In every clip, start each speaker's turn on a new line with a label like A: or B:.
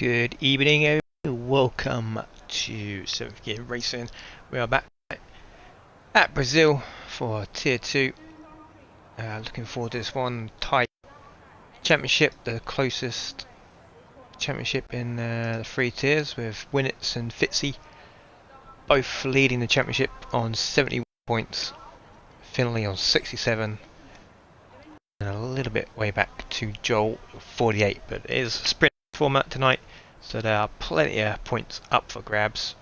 A: Good evening, everyone. Welcome to 7th Gear Racing. We are back at Brazil for Tier 2. Looking forward to this one. Thai Championship, the closest championship in the three tiers, with Winnets and Fitzy both leading the championship on 71 points. Finley on 67. And a little bit way back to Joel, 48. But it is a sprint format tonight, so there are plenty of points up for grabs.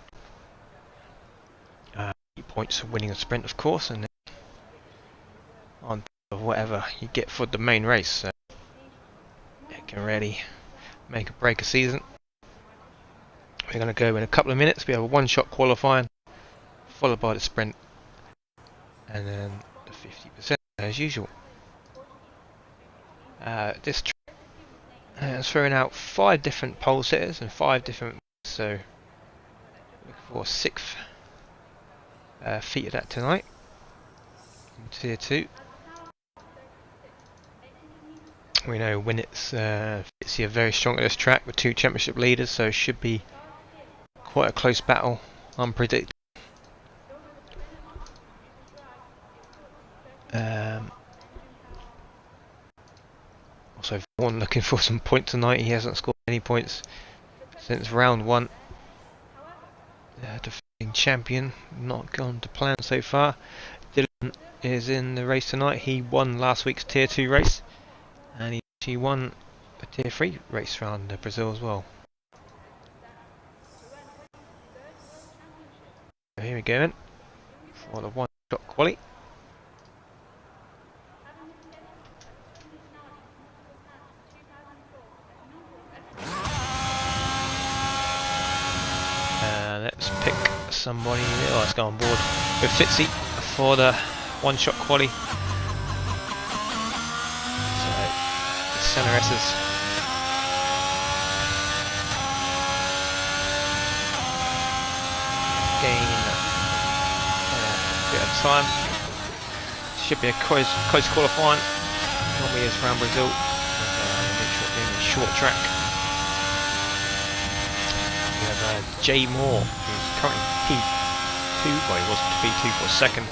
A: 8 points for winning a sprint, of course, and then on whatever you get for the main race. So it can really make or break a season. We're going to go in a couple of minutes. We have a one-shot qualifying, followed by the sprint, and then the 50% as usual. This track has thrown out 5 different pole sitters and 5 different, so looking for a 6th feat of that tonight in Tier 2. We know Winnets Fitzy are very strong at this track with 2 championship leaders, so it should be quite a close battle, unpredictable. Also, Vaughan looking for some points tonight. He hasn't scored any points since round 1. Defending champion, not gone to plan so far. Dylan is in the race tonight. He won last week's Tier 2 race, and he won a Tier 3 race around Brazil as well. So here we go then, for the one-shot quali. Let's pick somebody. Let's go on board with Fitzy for the one-shot quali. So the center S's gain a bit of time. Should be a close qualifying. Normally is around Brazil. Make sure being a short track. We have Jay Moore, who's currently P2, well he was P2 for a second.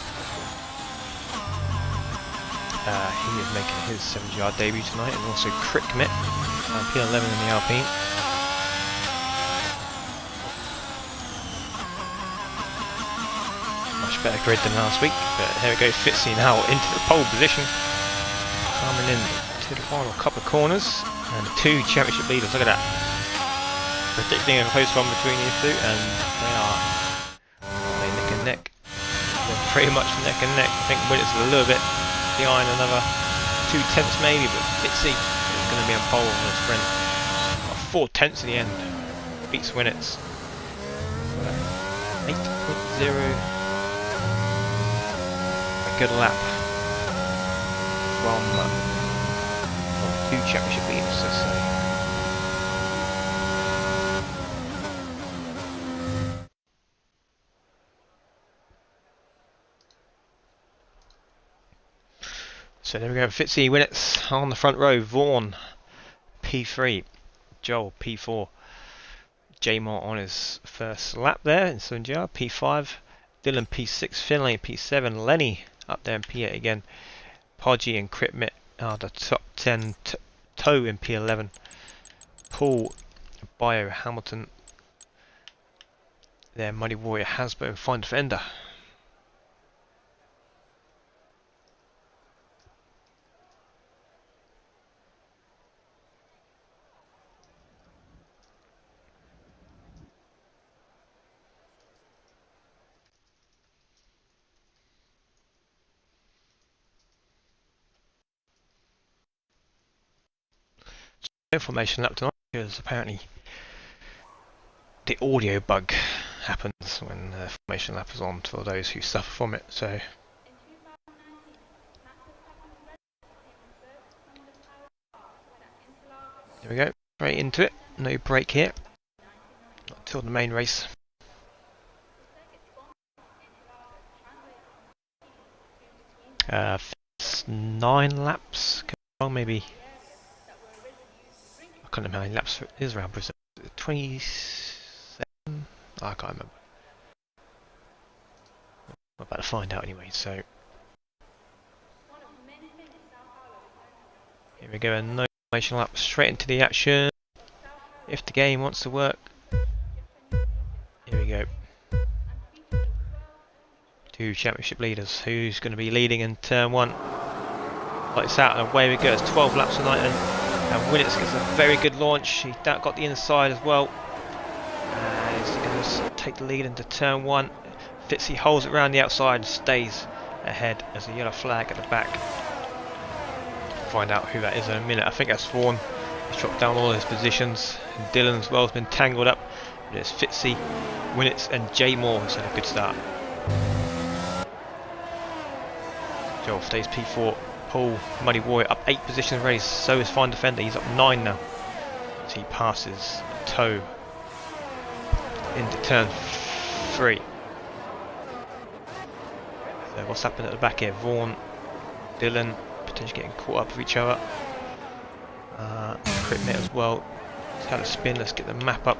A: He is making his 70-yard debut tonight, and also Crickmet, P11 in the Alpine. Much better grid than last week, but here we go, Fitzy now into the pole position. Coming in to the final couple of corners, and the 2 championship leaders, look at that. Predicting a close one between these 2, and they are neck and neck. They're pretty much neck and neck. I think Winnets is a little bit behind, another 2 tenths maybe, but Fitzy is going to be on pole on the sprint. 4 tenths in the end. Beats Winnets. 8.0. A good lap from 2 championship leaders, let's say. So there we go, Fitzy, Winnets on the front row, Vaughan P3, Joel P4, Jaymar on his first lap there in Sunjar, P5, Dylan P6, Finlay P7, Lenny up there in P8 again, Podgy and Crickmet are the top 10, Toe in P11, Paul, Bio, Hamilton, there Muddy Warrior, Hasbro and Fine Defender. Information lap tonight, because apparently the audio bug happens when the formation lap is on for those who suffer from it. So there we go, straight into it, no break here until the main race. Uh, 9 laps, maybe. I can't remember how many laps it is around Brazil. 27? I can't remember. We're about to find out anyway, so. Here we go, a no information lap straight into the action. If the game wants to work. Here we go. Two championship leaders. Who's going to be leading in turn one? Lights out and away we go. It's 12 laps tonight, and Winnets gets a very good launch. He got the inside as well. He's going to take the lead into turn one. Fitzy holds it around the outside and stays ahead. There's a yellow flag at the back. Find out who that is in a minute. I think that's Vaughan. He's dropped down all his positions. And Dylan as well has been tangled up. But it's Fitzy, Winnets and Jay Moore who's had a good start. Joel stays P4. Paul, Muddy Warrior up 8 positions already. So is Fine Defender. He's up 9 now. As he passes Toe into turn 3. So what's happened at the back here? Vaughan, Dylan potentially getting caught up with each other. Critmate as well. He's had a spin. Let's get the map up.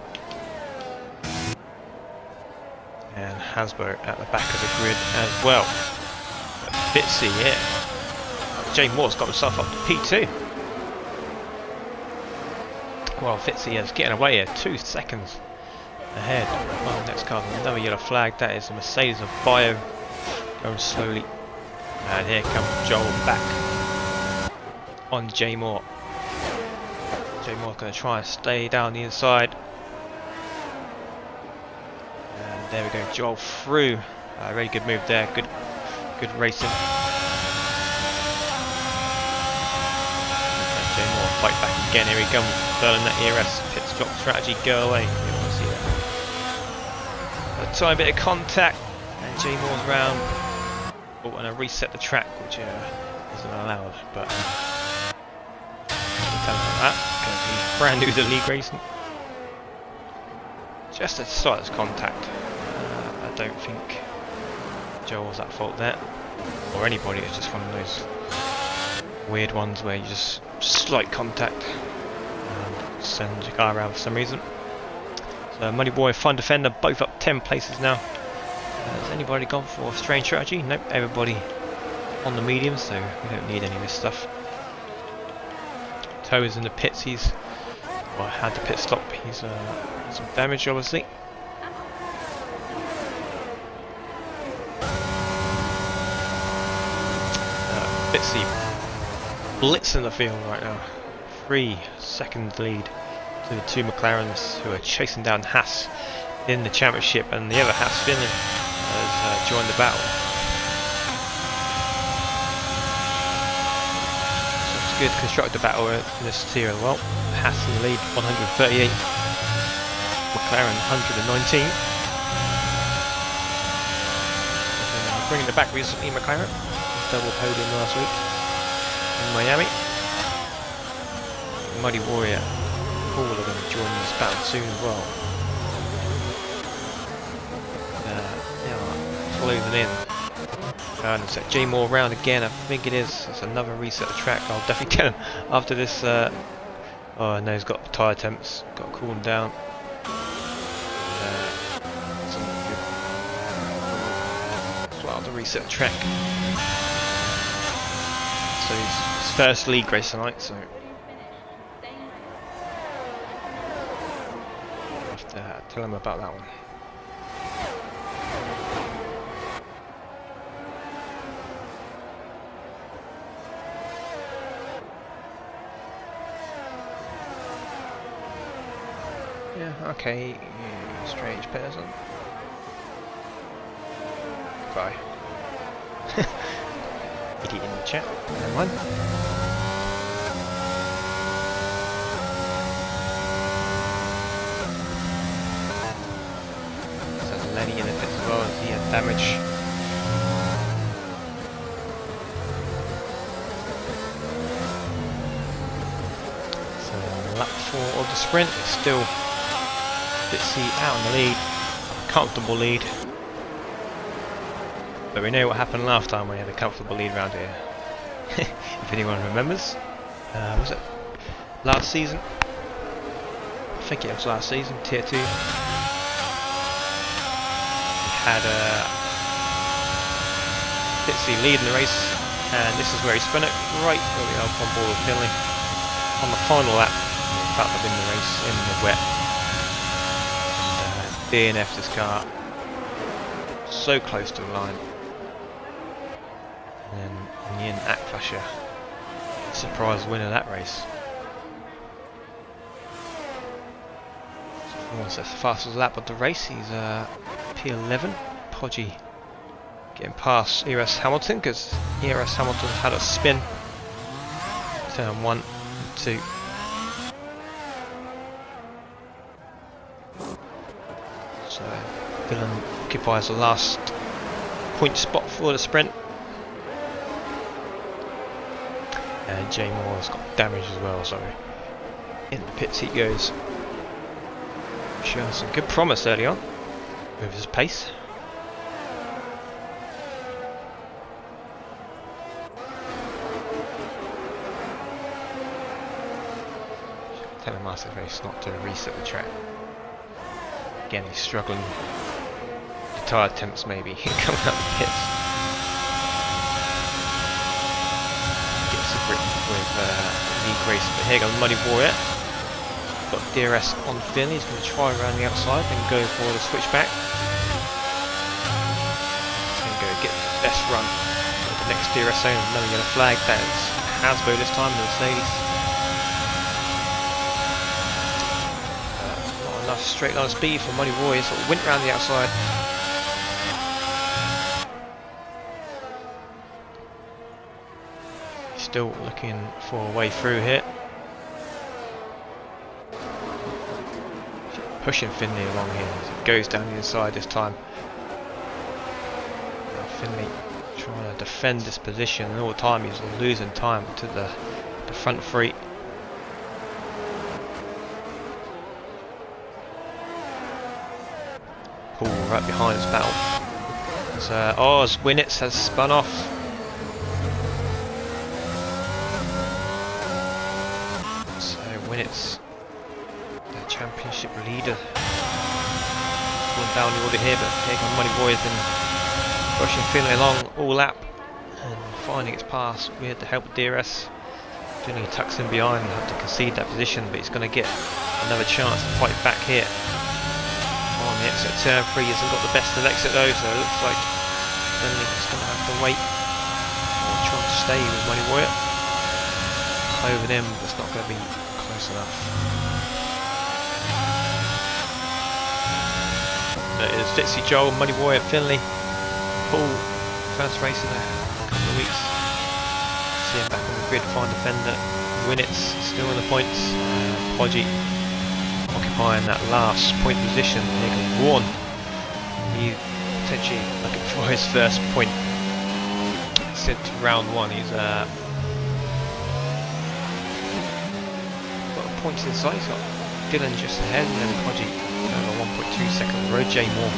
A: And Hasbro at the back of the grid as well. But Fitzy, yeah. Jay Moore's got himself up to P2. Well, Fitzy is getting away here. 2 seconds ahead. Oh, next car, another yellow flag. That is a Mercedes of Bio. Going slowly, and here comes Joel back on Jay Moore. Jay Moore's going to try and stay down the inside, and there we go. Joel through. Very good move there. Good racing. And Jay Moore fight back again. Here he comes. Berlin that ERS pit stop strategy. Go away. You want to see that. A tiny bit of contact, and Jay Moore's round. And I reset the track, which isn't allowed, but don't tell him about that because he's brand new to league racing. Just a slight contact. I don't think Joel was at fault there, or anybody. It's just one of those weird ones where you just slight contact and send your car around for some reason. So Muddy Boy, Fun Defender, both up 10 places now. Has anybody gone for a strange strategy? Nope, everybody on the medium, so we don't need any of this stuff. Toe is in the pits. He's had the pit stop. He's some damage, obviously. Fitzy blitz in the field right now. 3 second lead to the 2 McLarens who are chasing down Haas in the championship, and the other Haas Finland has joined the battle. So it's good constructed battle in this tier as well. Haas in the lead, 138. McLaren 119. Bringing it back recently, McLaren. Double podium last week in Miami. Muddy Warrior, Paul are going to join this battle soon as well. Closing in. And set Jay Moore round again. I think it is. It's another reset of track. I'll definitely tell him after this. Oh no, he's got tyre temps. Got to cool him down. As well, the reset of track. So he's his first league race tonight. So I'll have to tell him about that one. Yeah, okay, you strange person. Bye. Idiot in the chat. Never mind. So Lenny in the pit as well, as he had damage. So lap 4 of the sprint is still Fitzy out in the lead, comfortable lead. But we know what happened last time we had a comfortable lead around here. If anyone remembers. Was it last season? think it was last season, Tier 2. We had Fitzy leading the race, and this is where he spun it right where we are on board with Finley. On the final lap, in fact, to win the race in the wet. DNF this car, so close to the line. And in the end, Akflasher, surprise winner of that race. So that's the fastest lap of the race. He's P11. Podgy getting past ERS Hamilton because ERS Hamilton had a spin. Turn 1 and 2. So Dylan occupies the last point spot for the sprint. And Jay Moore's got damage as well, so in the pits he goes. Showing some good promise early on with his pace. Telemaster race not to reset the track. Again, he's struggling. The tyre attempts maybe coming out the pits. Gets a grip with Lee Grace, but here goes Muddy Warrior. Got DRS on Finn, he's going to try around the outside and go for the switchback. He's going to go get the best run with the next DRS zone. And then we get a flag. That is Hasbro this time, the Mercedes. Not enough straight line speed for Muddy Warrior, so it went round the outside. He's still looking for a way through here. Pushing Finley along here as it goes down the inside this time. Now Finley trying to defend this position, and all the time he's losing time to the front three. Paul right behind his battle. So Oz Winnitz has spun off. So Winnitz, championship leader, going down the order here, but here come Money Boys and rushing Finley along all lap and finding its pass with the help of DRS. Finley tucks in behind and have to concede that position, but he's going to get another chance to fight back here. On the exit turn 3, he hasn't got the best of exit though, so it looks like Finley's going to have to wait or try to stay with Money Warrior. Over them, but it's not going to be close enough. It is Fitzy, Joel, Muddy Warrior, Finley, Paul, first race in a couple of weeks. See him back on the grid, find defender. Winnitz still in the points. Podgy occupying that last point position. Here comes Vaughan. He's potentially looking for his first point. Since round 1, he's got points inside. He's got Dylan just ahead, and then Podgy over 1.2 seconds. Road J Moore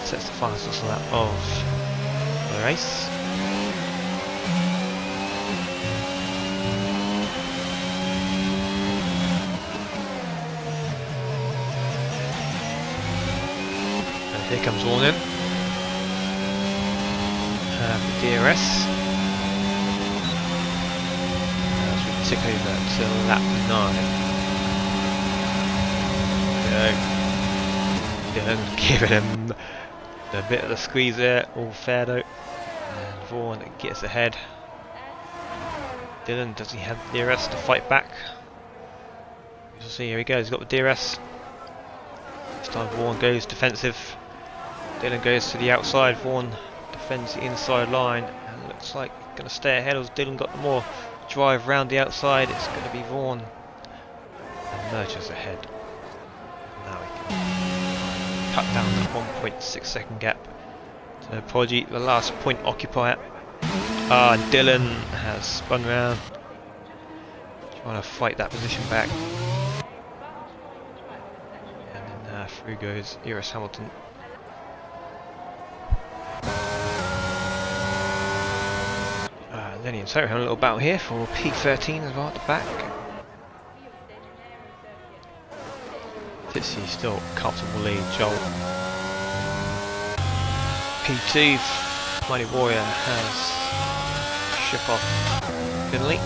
A: sets the fastest lap of the race. And here comes Warren for DRS. As we tick over to lap 9. Dylan giving him a bit of the squeeze there, all fair though. And Vaughan gets ahead. Dylan, does he have DRS to fight back? We'll see, here he goes, he's got the DRS. This time Vaughan goes defensive. Dylan goes to the outside, Vaughan defends the inside line, and looks like he's going to stay ahead as Dylan got the more drive round the outside. It's going to be Vaughan. And Merchant's ahead. Now we can cut down the 1.6 second gap. So Podgy, the last point occupier. Dylan has spun round, trying to fight that position back. And then through goes ERS Hamilton. Lenny and Sarah having a little battle here for P13 as well at the back. Titsy still comfortable lead. Joel. P2, Mighty Warrior has ship off Finley.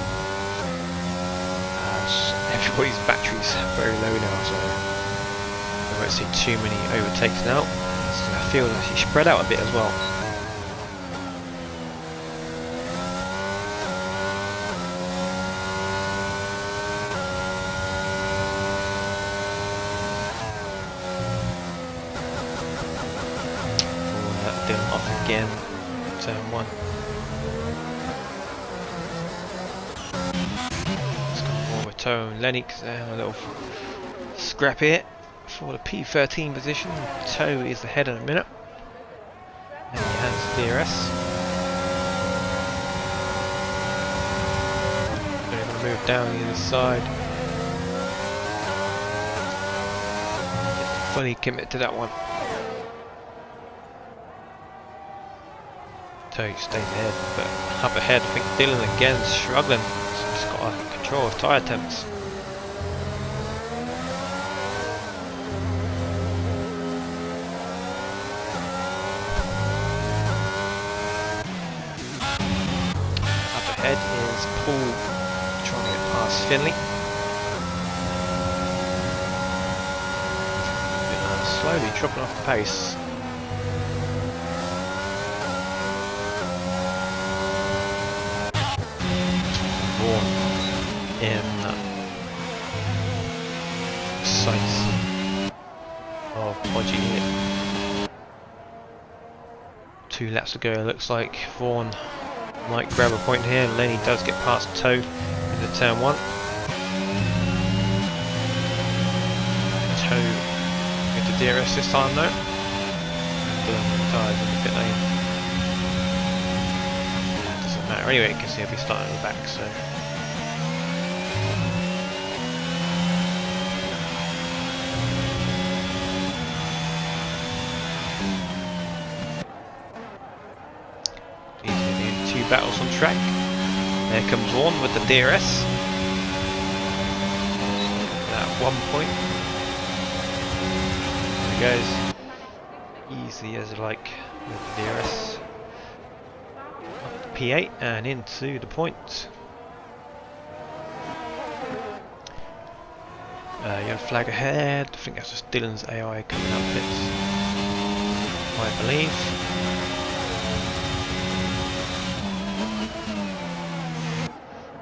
A: Everybody's batteries very low now, so I won't see too many overtakes now. So the field actually spread out a bit as well. Dylan off again, turn 1. It's got more of a toe and Lennox there, a little scrap here for the P13 position. Toe is the head in a minute. And he has DRS. They're going to move down the other side. Fully commit to that one. Toe stays ahead, but up ahead I think Dylan again is struggling. He's got a control of tyre temps. Up ahead is Paul trying to get past Finley. Slowly dropping off the pace. In sights of Podgy here. 2 laps to go, it looks like. Vaughan might grab a point here. Lenny does get past Toe into turn 1. Toe into DRS this time though. Dylan tyres in the pit lane. Doesn't matter anyway because he'll be starting at the back, so. Battles on track. There comes one with the DRS. At 1 point. There he goes. Easy as like with the DRS. Up to P8 and into the point. Yellow flag ahead. I think that's just Dylan's AI coming up pits. I believe.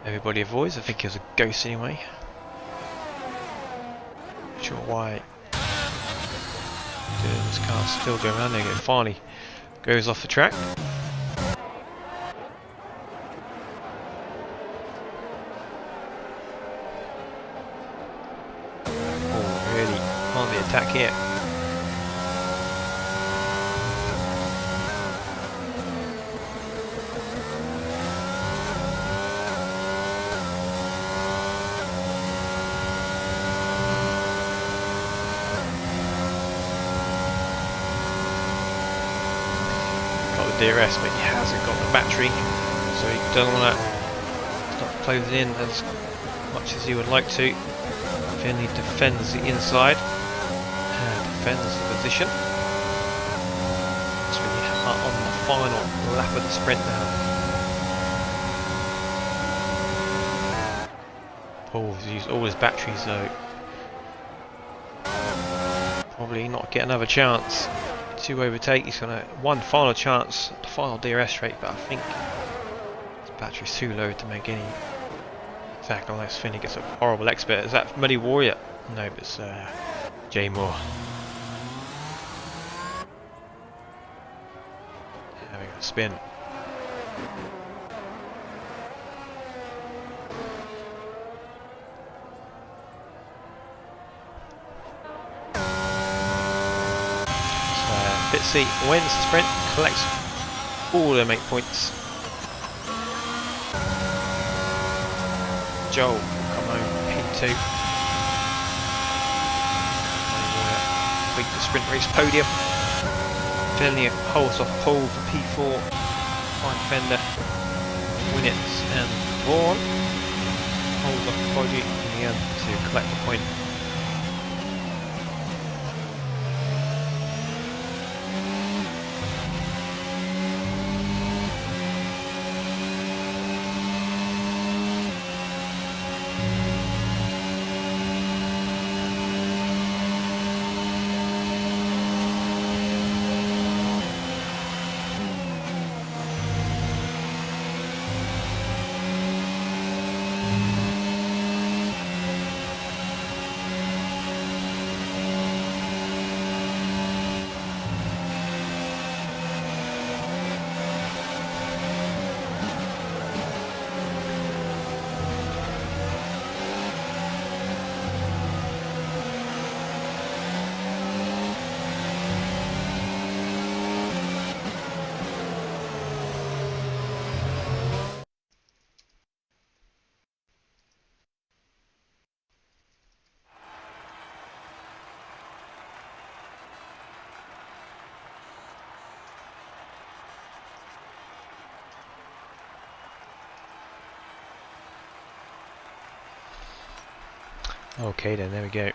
A: Everybody avoids. I think he was a ghost anyway. Not sure why this car's still going around there. It finally goes off the track. Oh, really? On the attack here. DRS, but he hasn't got the battery, so he doesn't want to start closing in as much as he would like to. Finley defends the inside and defends the position. So we are on the final lap of the sprint now. Paul has used all his batteries, so probably not get another chance to overtake. He's gonna one final chance at the final DRS rate, but I think his battery's too low to make any attack unless Finley gets a horrible expert. Is that Mighty Warrior? No, but it's Jay Moore. Having a spin. Fitzy wins the sprint, collects all their mate points. Joel will come home P2. Beat the sprint race podium. Finley holds off Paul for P4. Fine Fender, Winnets and Vaughan holds off Podgy in the end to collect the point. Okay then, there we go.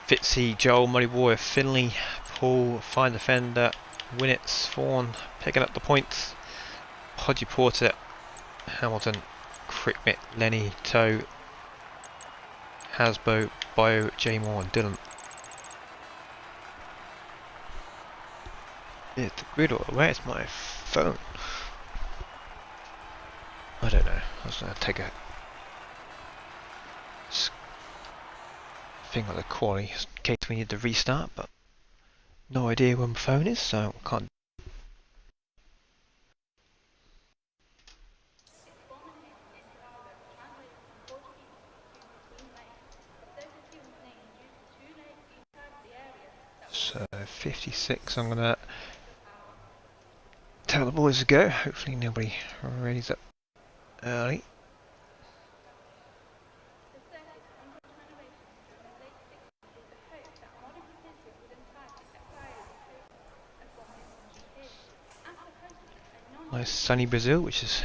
A: Fitzy, Joel, Muddy Warrior, Finley, Paul, Fine Defender, Winnets, Vaughan, picking up the points. Podgy Porter, Hamilton, Crickmit, Lenny, Toe, Hasbo, Bio, J Moore and Dylan. Is the grid or where's my phone? I don't know. I was going to take a thing on the quality in case we need to restart, but no idea where my phone is, so I can't. So 56, I'm going to tell the boys to go. Hopefully nobody readies up early. Nice sunny Brazil, which is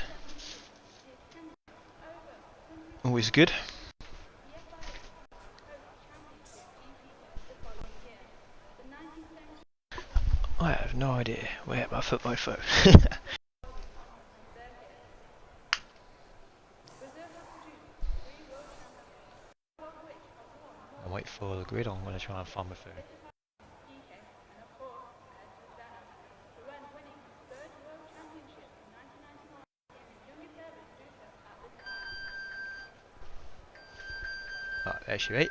A: always good. I have no idea where I put my phone. I'll wait for the grid, I'm going to try and find my phone. Ah, there she is.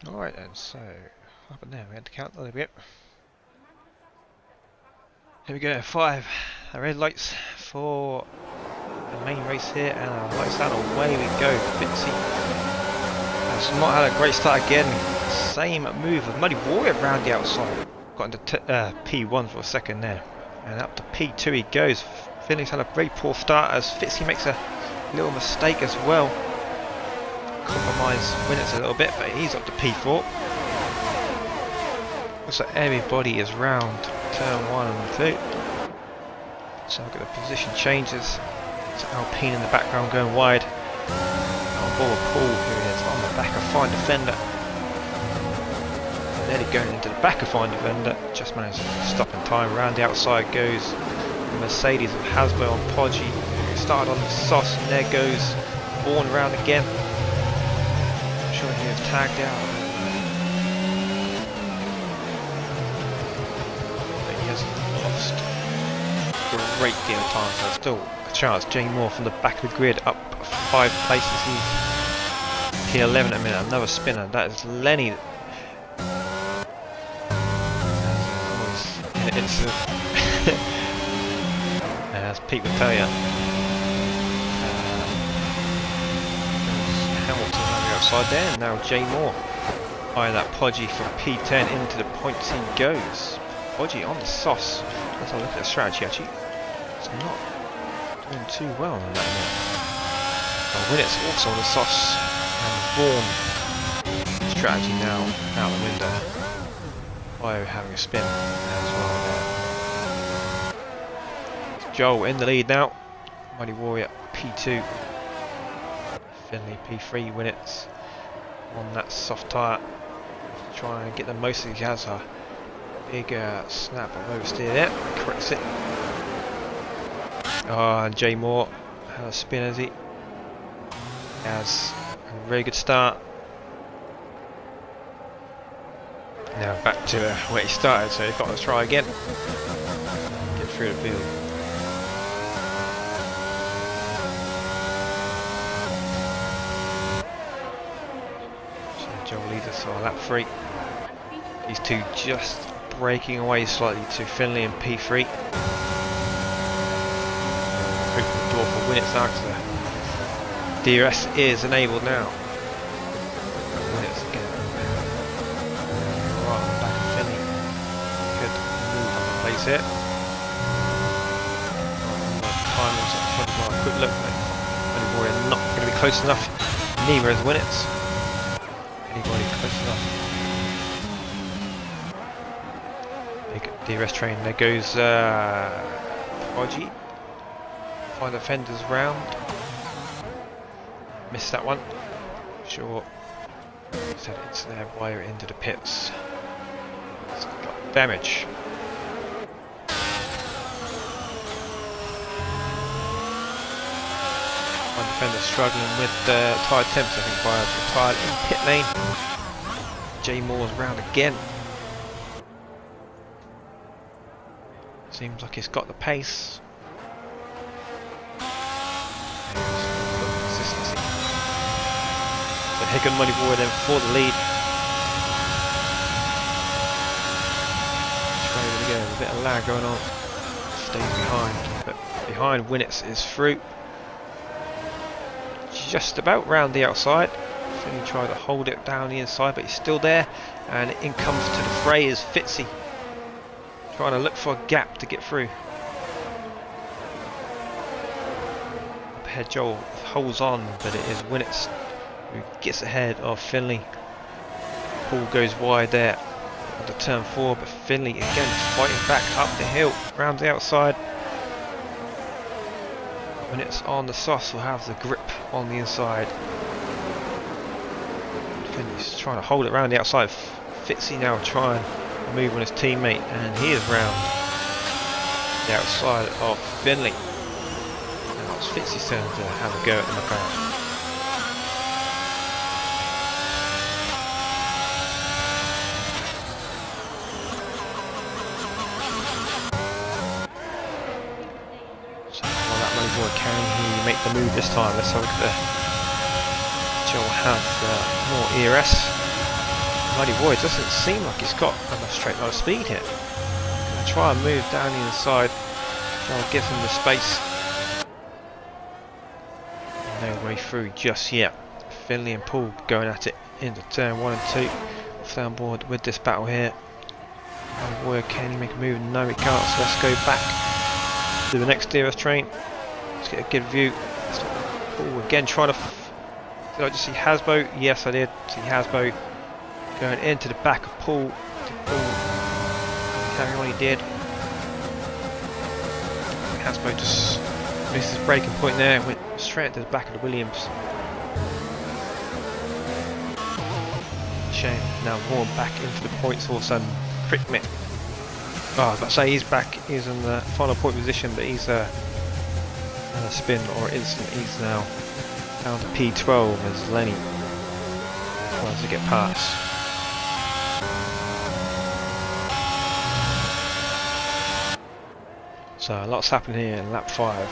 A: Alright then, so what happened there? We had to count a little bit. Here we go, 5 red lights for the main race here, and our lights out, away we go. Fitzy has not had a great start again. Same move of Muddy Warrior around the outside. Got into P1 for a second there, and up to P2 he goes. Finley's had a very poor start as Fitzy makes a little mistake as well. Compromise Winners a little bit, but he's up to P4. Looks like everybody is round turn 1 and 2. So I've got the position changes. It's Alpine in the background going wide. On board Paul, who is on the back of Fine Defender. nearly going into the back of Fine Defender, just managed to stop in time. Round the outside goes the Mercedes of Hasbro on Podgy. Started on the sauce, and there goes Bourne round again. I'm sure he has tagged out. But he hasn't lost a great deal of time, so still a chance. Jay Moore from the back of the grid up 5 places. He's P11 at a minute. Another spinner. That is Lenny. It's as Pete would tell you. Hamilton on the outside there, and now Jay Moore eyeing that Podgy for P10 into the points he goes. Podgy on the sauce. Let's have a look at the strategy actually. It's not doing too well on that one. Winnett's also on the sauce, and Vaughan strategy now out the window. Bio having a spin as well there. Joel in the lead now. Mighty Warrior P2. Finley P3. Winnett's on that soft tyre. Try and get the most he has. A big snap of oversteer there. Corrects it. Oh, and Jay Moore has a spin as he has a very good start. Now back to where he started, so he's got to try again. Get through the field. So Joel leads us on lap 3. These two just breaking away slightly to Finley and P3. Open the door for Winnett's now, because the DRS is enabled now. Winnett's again. Place it. Time was at 20 mile. Quick look, Mighty Warrior not going to be close enough. Neither is Winnett's. Anybody close enough? Big DRS train. There goes Podgy. Fine Defenders round. Missed that one. Sure. Said it's there. Wire into the pits. It's got damage. One defender struggling with tyre temps, I think, by retired in pit lane. Jay Moore's round again. Seems like he's got the pace. Consistency. So Hickman Mighty Warrior then for the lead. Which way would he go? There's a bit of lag going on. Stays behind, but behind Winnett's is through. Just about round the outside. Finley tried to hold it down the inside, but he's still there. And in comes to the fray is Fitzy, trying to look for a gap to get through. Up ahead, Joel holds on, but it is Winnett's who gets ahead of Finley. Paul goes wide there on the turn 4, but Finley again fighting back up the hill, round the outside. When it's on the sauce, will have the grip on the inside. Finley's trying to hold it around the outside. Fitzy now trying to move on his teammate, and he is round the outside of Finley. Now it's Fitzy's turn to have a go at the McLaren. Can he make the move this time? Let's have a look at the Joel has more ERS. Mighty Warrior doesn't seem like he's got enough straight line speed here. Gonna try and move down the inside. Joel gives him the space. No way through just yet. Finley and Paul going at it into turn 1 and 2. Stay on board with this battle here. Mighty Warrior, can he make a move? No, he can't. So let's go back to the next DRS train. Let's get a good view. Paul again trying to. Did I just see Hasbro? Yes, I did see Hasbro going into the back of Paul. Carrying on, he did. Hasbro just missed his braking point there. Went straight into the back of the Williams. shame. Now Vaughan back into the points horse and Crickmit. Oh, I was about to say he's back. He's in the final point position, but he's a spin or instant. He's now down to P12 as Lenny tries to get past. So lots happening here in lap 5.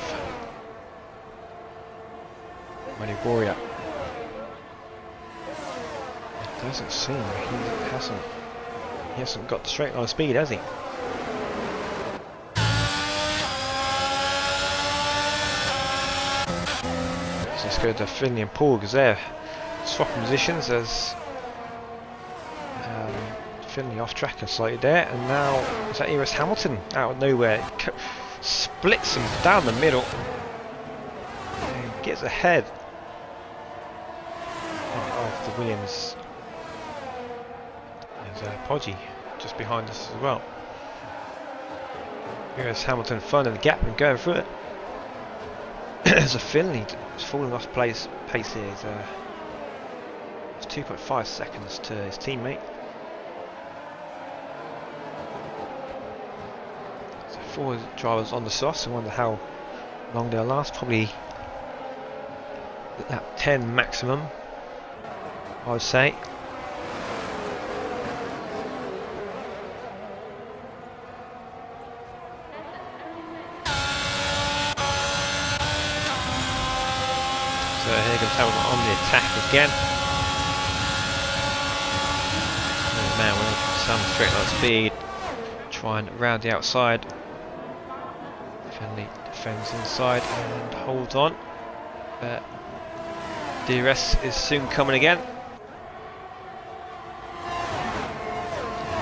A: Money Warrior. It doesn't seem he hasn't got the straight line speed, has he? So let's go to Finley and Paul because they're swapping positions as Finley off track and slightly there, and now is that Eris Hamilton out of nowhere splits him down the middle and gets ahead of the Williams. There's Podgy just behind us as well. Here's Hamilton finding the gap and going through it. There's a Finley falling off pace here. It's 2.5 seconds to his teammate. So 4 drivers on the sauce. I wonder how long they'll last. Probably lap 10 maximum, I would say. So here comes Hamilton on the attack again. Oh man, with some straight line speed, trying round the outside. Finley defends inside and holds on. DRS is soon coming again.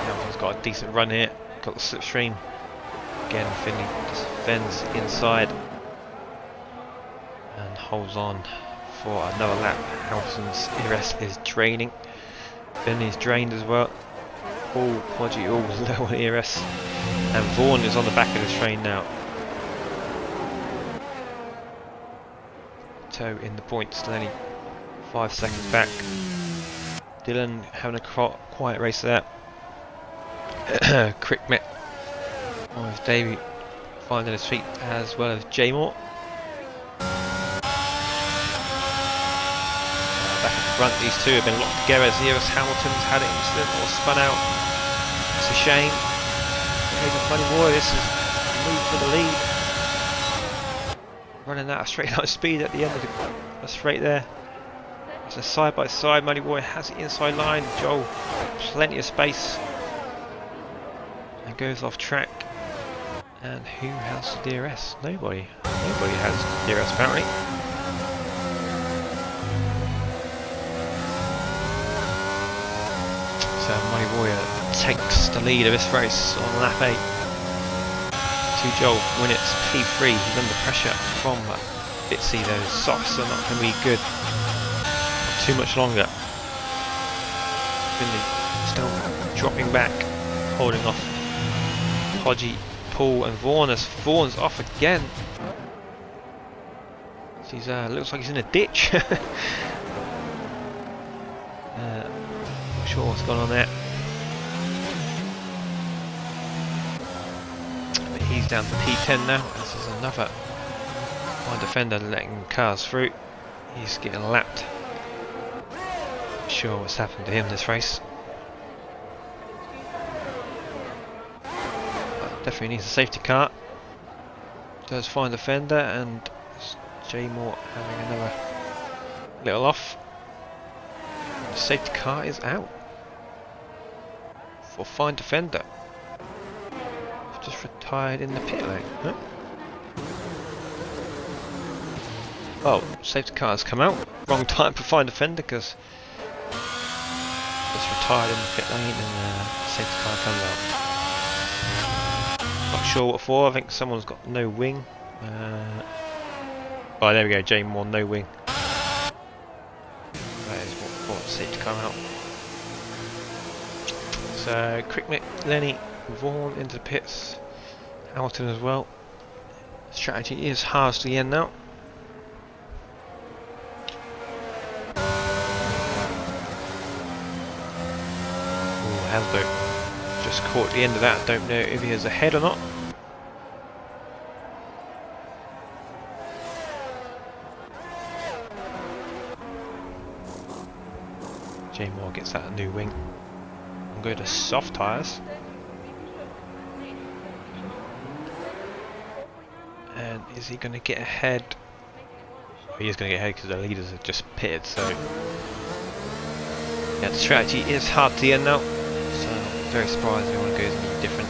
A: Hamilton's got a decent run here, got the slipstream. Again, Finley defends inside and holds on for another lap. Hamilton's ERS is draining. Finley's drained as well. All Podgy, all low on ERS. And Vaughan is on the back of the train now. Toe in the points, only 5 seconds back. Dylan having a quiet race there. Crickmit with Davey finding his feet as well as Jay Moore. Back in front, these two have been locked together as Eris Hamilton's had an incident or spun out. It's a shame. Funny boy, this is a move for the lead. Running out of straight line speed at the end of the straight there. It's a side by side. Money Boy has the inside line. Joel, plenty of space, and goes off track. And who has DRS? Nobody. Nobody has DRS apparently. So Money Boy takes the lead of this race on lap 8. To Joel when it's P3. He's under pressure from Bitsy. Those softs are not going to be good not too much longer. Finley still dropping back, holding off Podgy, Paul and Vaughan as Vaughan's off again. He's looks like he's in a ditch. Not sure what's going on there. He's down to P10 now. This is another one defender letting cars through. He's getting lapped. Not sure what's happened to him this race. But definitely needs a safety car. Does find defender and Jay Moore having another little off. The safety car is out for fine defender. Just retired in the pit lane. Huh? Oh, safety car has come out. Wrong time for fine defender because just retired in the pit lane and safety car comes out. Not sure what for. I think someone's got no wing. Oh, there we go. Jay Moore, no wing. That is what safety car out. So Crickmit, Lenny, Vaughan into the pits, Hamilton as well. Strategy is hard to the end now. Hasbro just caught the end of that. Don't know if he is ahead or not. Jay Moore gets that new wing. I'm going to soft tyres. And is he going to get ahead? Oh, he is going to get ahead because the leaders have just pitted, so yeah, the strategy is hard to end now, so I'm very surprised anyone goes any different.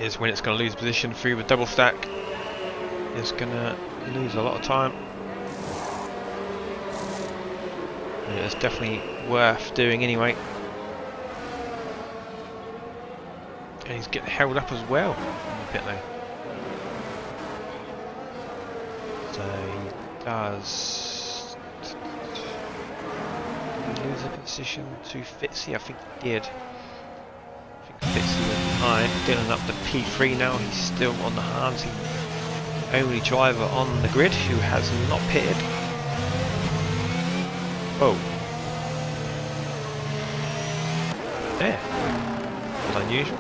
A: Is when it's going to lose position through the double stack. It's going to lose a lot of time. And it's definitely worth doing anyway. And he's getting held up as well in the pit lane. So he does lose a position to Fitzy. I think he did. I think Fitzy was behind. Dylan up to P3 now. He's still on the hards. He's the only driver on the grid who has not pitted. Oh. There. That's unusual.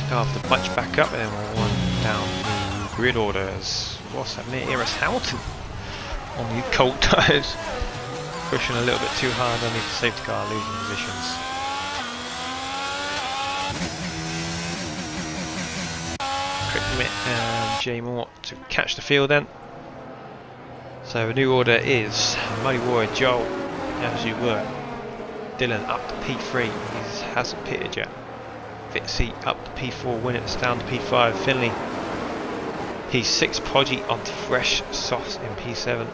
A: Have to bunch back up and then we'll run down the grid orders. What's happening here? It's Hamilton on the cold tyres, pushing a little bit too hard underneath the safety car, losing positions. Quick commit and Jay Moore to catch the field then. So the new order is Muddy Warrior Joel, as you were. Dylan up to P3, he hasn't pitted yet. Fitzy up to P4, Winnets down to P5, Finley P6, Podgy onto Fresh, Sauce in P7.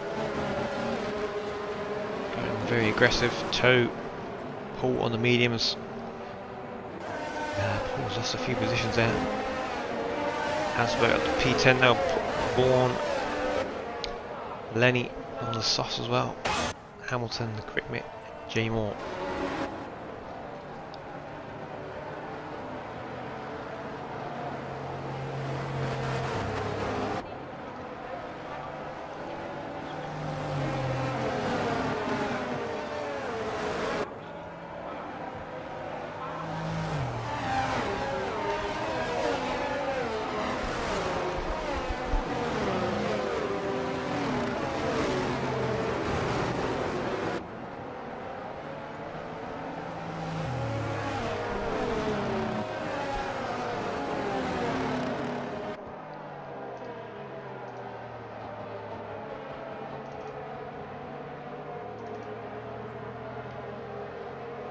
A: Going very aggressive, Toe, Paul on the mediums. Paul's lost a few positions there. Hasbro up to P10 now, Vaughan, Lenny on the Sauce as well. Hamilton, the quick mitt, Jay Moore.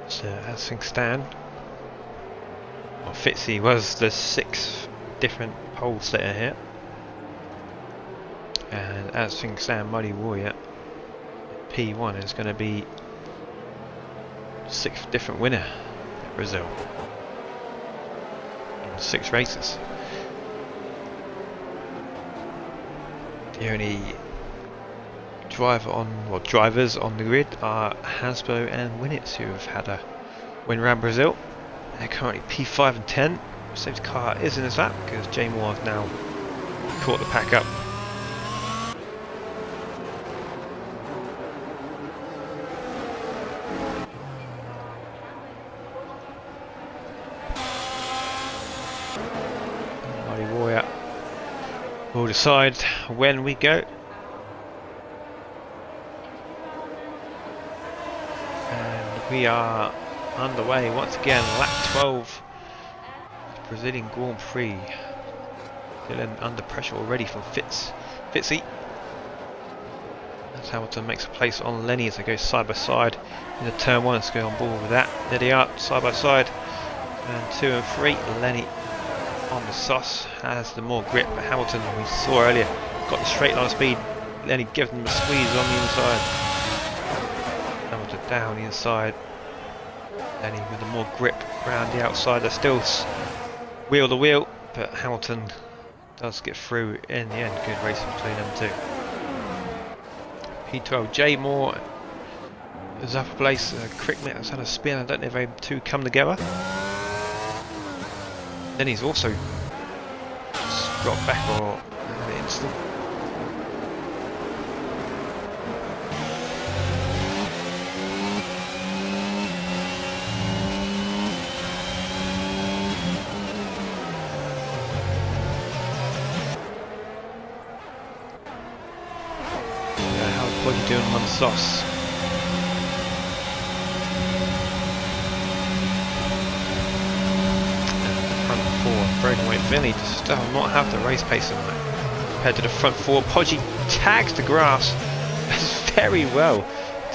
A: So as things stand, well, Fitzy was the 6th different pole sitter here, and as things stand, Muddy Warrior P1 is going to be 6th different winner at Brazil in 6 races. The only drivers on the grid are Hasbro and Winnets, who have had a win around Brazil. They're currently P5 and 10. Safety car is in his lap because Jay Moore has now caught the pack up. Muddy Warrior will decide when we go. We are underway once again, lap 12, Brazilian Grand Prix. Dylan under pressure already from Fitzy. As Hamilton makes a place on Lenny as they go side by side in the turn 1. Let's go on board with that. There they are, side by side. And 2 and 3, Lenny on the Sauce has the more grip, but Hamilton, we saw earlier, got the straight line speed. Lenny gives them a squeeze on the inside. Hamilton down the inside. Lenny with the more grip around the outside. They're still wheel to wheel, but Hamilton does get through in the end. Good racing between them two. P12 Jay Moore Zappa Place, Crickmet has had a spin. I don't know if they two come together. Then he's also dropped back or an instant. How's Body doing on sauce? Breakaway Vinny just does not have the race pace in that compared to the front four. Podgy tags the grass very well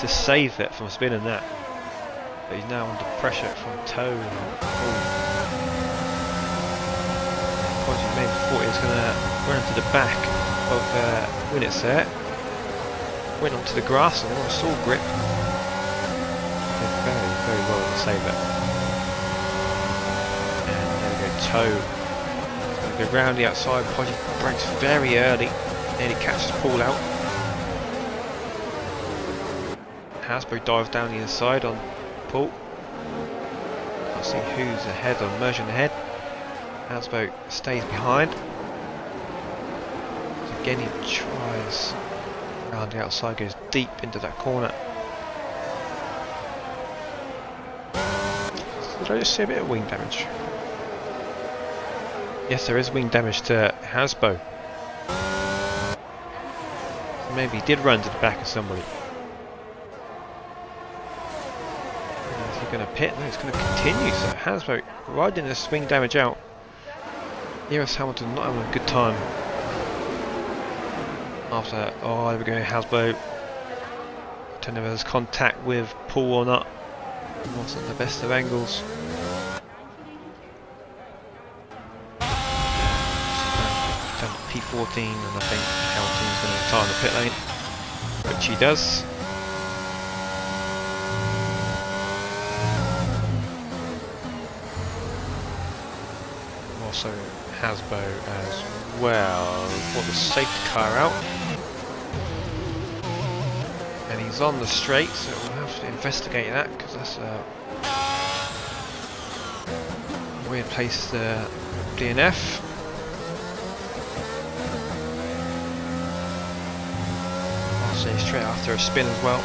A: to save it from spinning that, but he's now under pressure from toe. Podgy maybe thought he was going to run into the back of Winnets there. Went onto the grass and on a saw grip. Did very well to save it. And there we go, toe. Go round the outside. Podgy breaks very early, nearly catches Paul out. Hasbro dives down the inside on Paul. Can't see who's ahead or merging ahead. Hasbro stays behind. So again he tries round the outside, goes deep into that corner. So did I just see a bit of wing damage? Yes, there is wing damage to Hasbro. Maybe he did run to the back of somebody. Is he going to pit? No, he's going to continue. So Hasbro riding this wing damage out. Lewis Hamilton not having a good time. After, oh, there we go, Hasbro. I don't know if there's contact with Paul or not. It wasn't the best of angles. P14, and I think Hamilton's going to retire in the pit lane, which he does. Also Hasbro as well. Got the safety car out, and he's on the straight, so we'll have to investigate that because that's a weird place to DNF. Straight after a spin as well.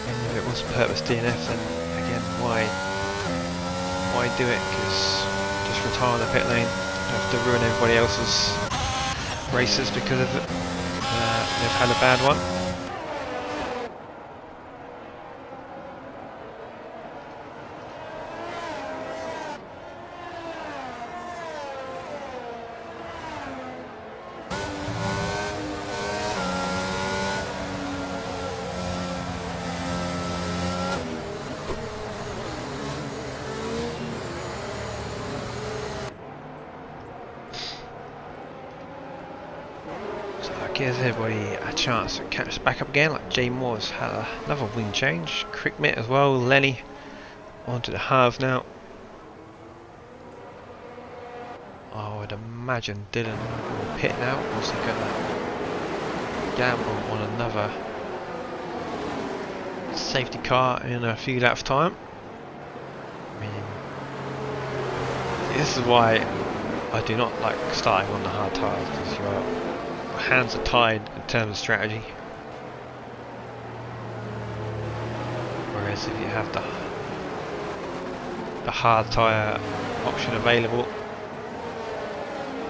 A: And if it was purpose DNF, then again, why do it? Because just retire in the pit lane, have to ruin everybody else's races because of it. They've had a bad one. Gives everybody a chance to catch back up again, like Jay Moore's had another wing change. Crickmet as well, Lenny onto the halve now. I would imagine Dylan will pit now, or is he going to gamble on another safety car in a few laps time? I mean, this is why I do not like starting on the hard tyres, because your hands are tied in terms of strategy. Whereas if you have the hard tyre option available,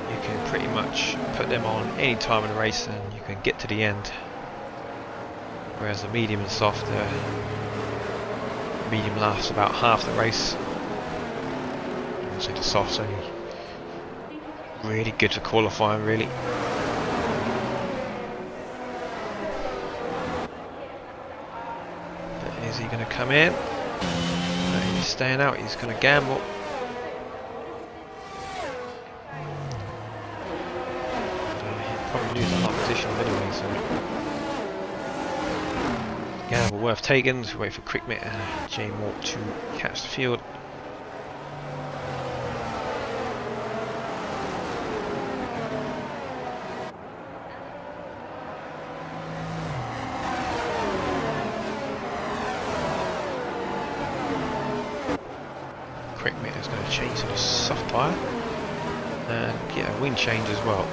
A: you can pretty much put them on any time in the race and you can get to the end. Whereas the medium and soft, medium lasts about half the race. So the soft's only really good for qualifying, really. Is he going to come in? No, he's staying out. He's going to gamble. He'll probably lose that position anyway, so gamble worth taking. So wait for Crickmet and Jay Moore to catch the field. it's going to change to the soft tyre and get a wind change as well.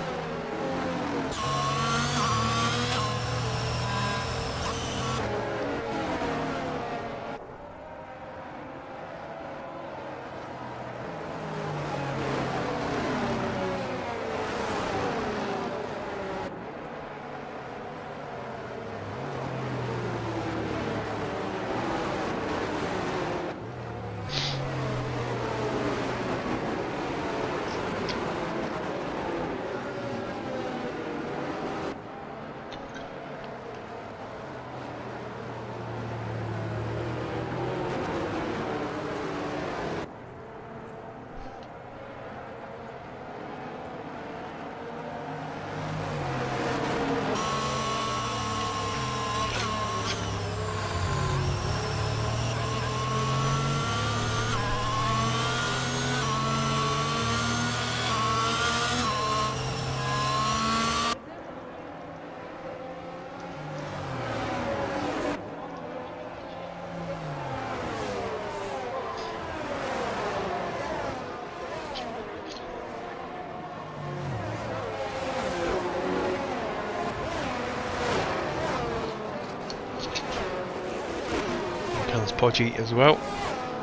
A: Comes Podgy as well.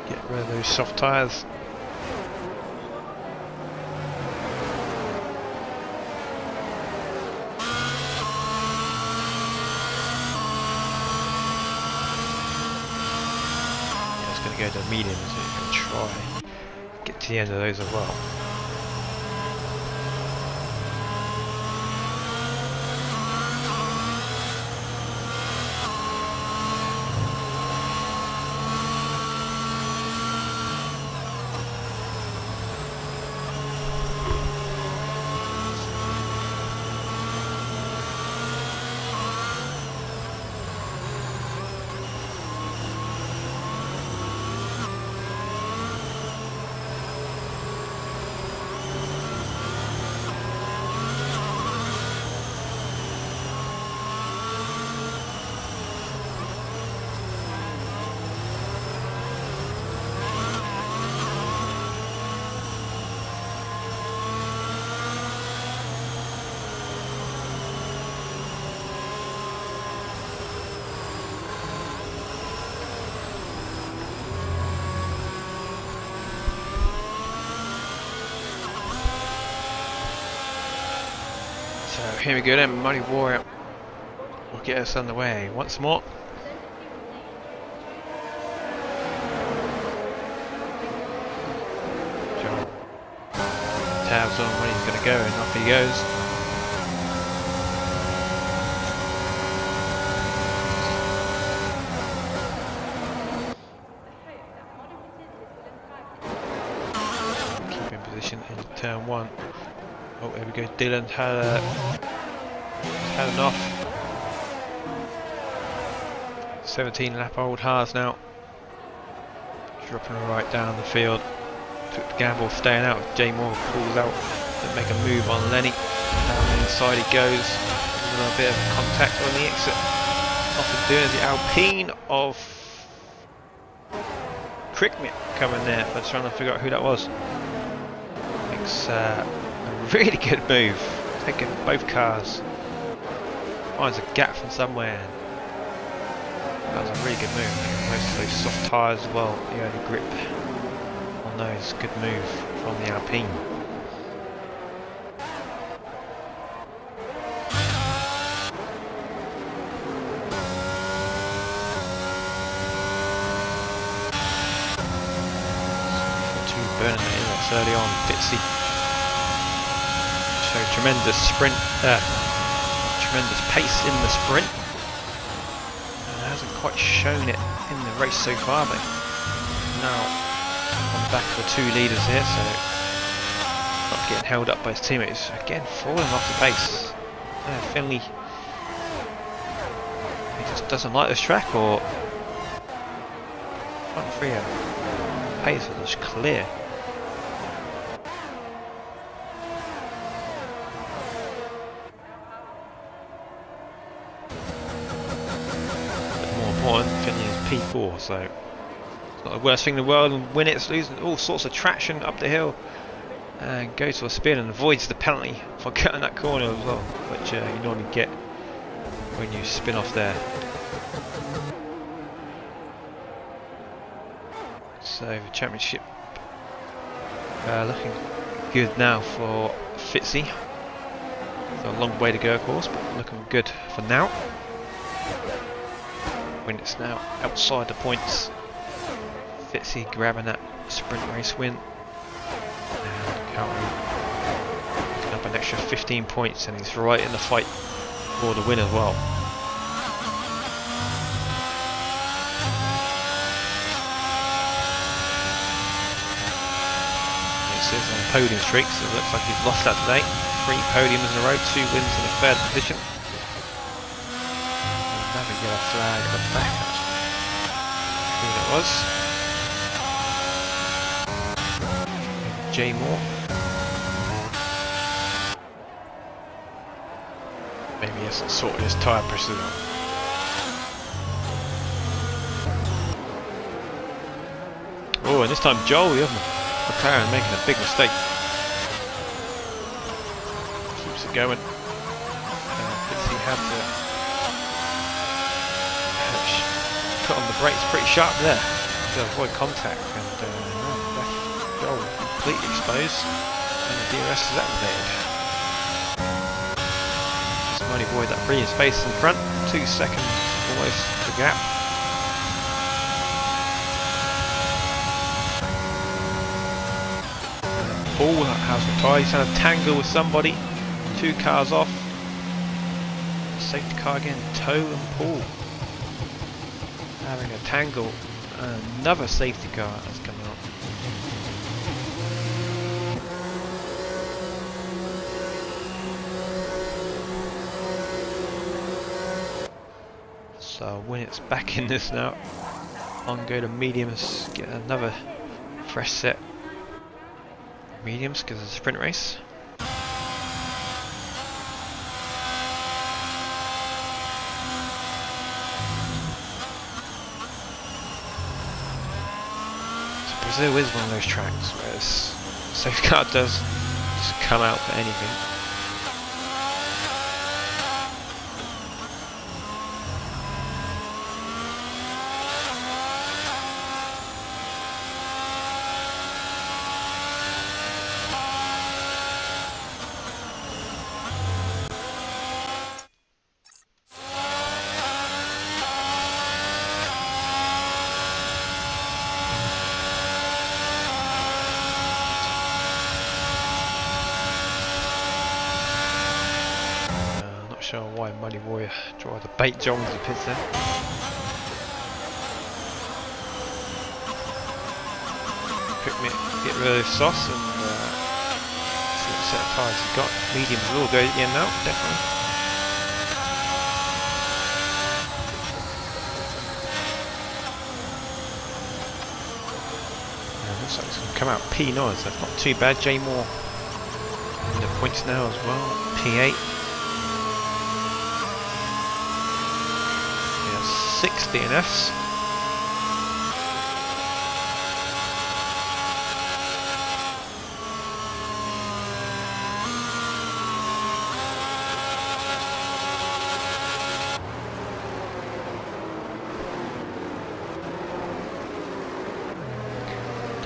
A: Get rid of those soft tyres. Yeah, it's going to go to mediums. So you're going to try get to the end of those as well. So here we go then, Muddy Warrior will get us underway once more. John tabs on when he's going to go and off he goes. Keep in position in turn one. Oh, here we go. Dylan had enough. 17 lap old Haas now. Dropping right down the field. Took the gamble staying out. Jay Moore pulls out to make a move on Lenny. Down the inside he goes. A little bit of contact on the exit. Often doing the Alpine of Crickmit coming there. I'm trying to figure out who that was. Makes a really good move. Taking both cars. Finds a gap from somewhere. That was a really good move. Most of those soft tyres as well. The early grip on those. Good move from the Alpine. Burning the inlets early on. Fitzy showed tremendous sprint, tremendous pace in the sprint. Hasn't quite shown it in the race so far, but now on the back of the two leaders here, so not getting held up by his teammates. Again, falling off the pace. Finley, he just doesn't like this track, or front three pace is just clear. Finley is P4, so It's not the worst thing in the world, and win it's losing all sorts of traction up the hill. And goes for a spin and avoids the penalty for cutting that corner as well, which you normally get when you spin off there. So the championship looking good now for Fitzy. It's a long way to go, of course, but looking good for now. When it's now outside the points, Fitzy grabbing that sprint race win. Picking up an extra 15 points, and he's right in the fight for the win as well. This is on podium streaks, so it looks like he's lost that today. 3 podiums in a row, 2 wins in the 3rd position. Another yellow flag at the back, who that was. Jay Moore. Maybe he hasn't sorted his tyre pressures out. Oh, and this time Joel, the McLaren, making a big mistake. Keeps it going. Fitzy had to put on the brakes pretty sharp there to avoid contact, and left Joel completely exposed, and the DRS is activated. Mighty Boy, that brilliant space in front, 2 seconds almost the gap. Paul has the tie, he's had a tangle with somebody, 2 cars off. Safety car again, Toe and Paul having a tangle. Another safety car has come out. So when it's back in this now, on go to mediums, get another fresh set. Mediums because it's a sprint race. So Brazil is one of those tracks where safety car does just come out for anything. Sure why Muddy Warrior tried to bait John to pits there. Get rid of sauce and see what set of tyres he's got. Mediums will go at the end now, definitely. Looks like it's going to come out P9, so that's not too bad. Jay Moore in the points now as well. P8. 6 DNFs.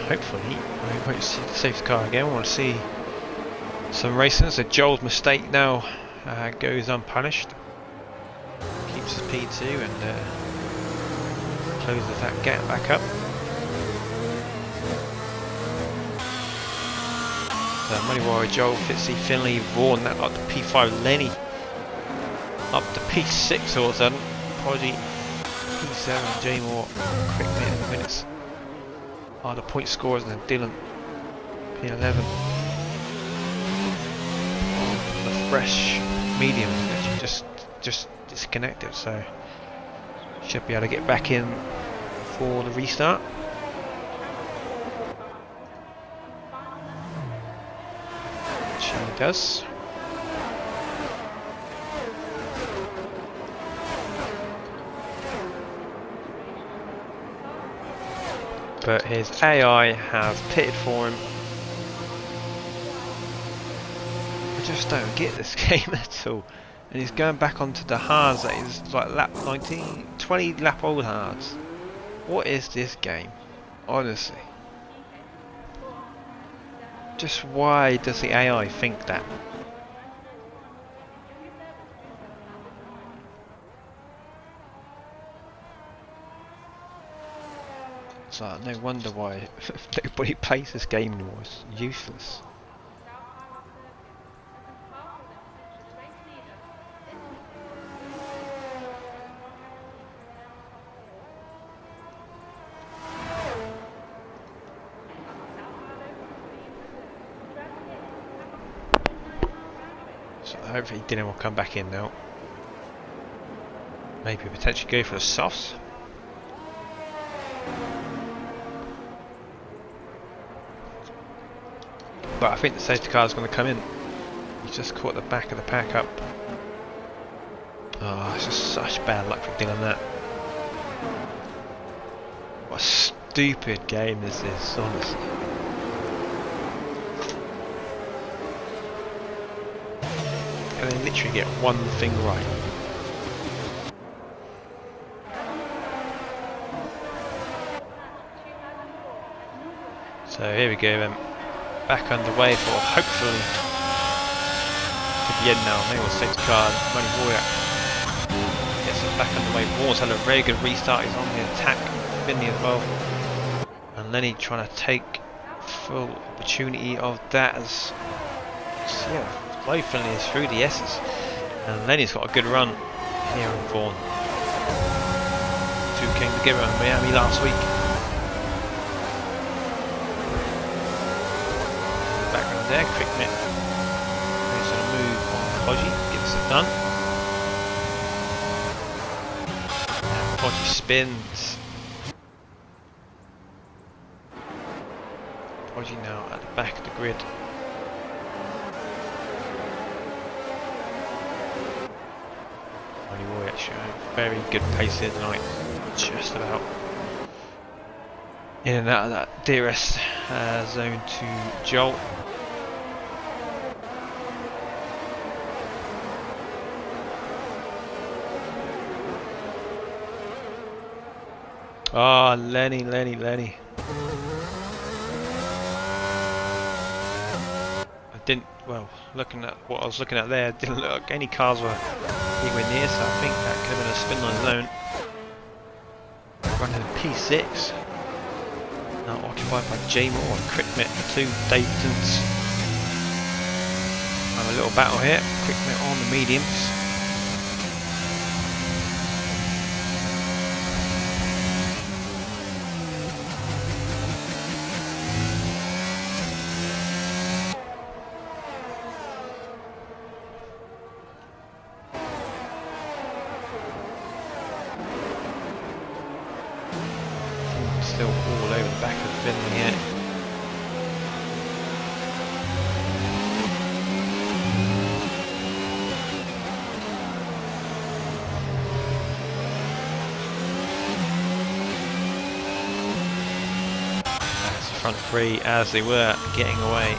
A: Hopefully, we won't see the safety car again. We want to see some racing. So Joel's mistake now goes unpunished. Keeps his P2 and closes that gap back up. So Money Warrior, Joel, Fitzy, Finley, Vaughan, that up to P5, Lenny up to P6 all of a sudden. Podgy, P7, Jay Moore, quick minutes are the point scorers, and then Dylan, P11. The fresh medium is just disconnected, so should be able to get back in for the restart. Which he does. but his AI has pitted for him. I just don't get this game at all. And he's going back onto the hards that is like lap 19, 20 lap old hards. What is this game? Honestly. Just why does the AI think that? It's like, no wonder why nobody plays this game anymore. It's useless. So hopefully Dylan will come back in now. Maybe potentially go for the softs. But I think the safety car is going to come in. He's just caught the back of the pack up. Oh, it's just such bad luck for Dylan that. What a stupid game this is, honestly. And they literally get one thing right. So here we go then. Back underway for hopefully to the end now. Maybe we'll safety car. Money Warrior gets us back underway. Moore's had a very good restart. He's on the attack. Finley as well. And Lenny trying to take full opportunity of that as both Finley is through the S's. And Lenny's got a good run here in Vaughan. Two came together in Miami last week. Background there, quick mitt. He's going to move on Podgy, gets it done. And Podgy spins. Podgy now at the back of the grid. Money Warrior showing very good pace here tonight. Just about in and out of that DRS zone to Joel. Ah, Lenny. Looking at what I was looking at there, didn't look like any cars were anywhere near, so I think that could have been a spin line zone. Running P6. Now occupied by Jamer or Quickmit, the two Davidtons. Have a little battle here. Quickmit on the mediums. Still all over the back of Finley here. That's the front three as they were getting away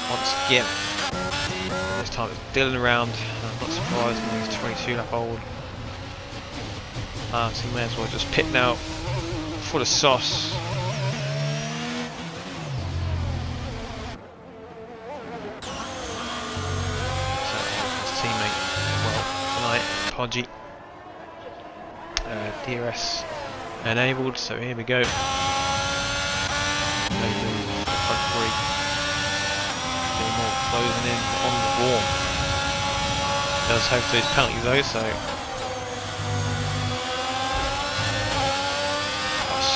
A: once again. And this time it's Dylan around. I'm not surprised when he's 22 lap old. So he may as well just pit now. For the sauce. So his teammate tonight, Podgy. DRS enabled, so here we go. Front three. Getting more closing in on the warm. Does have those penalties though, so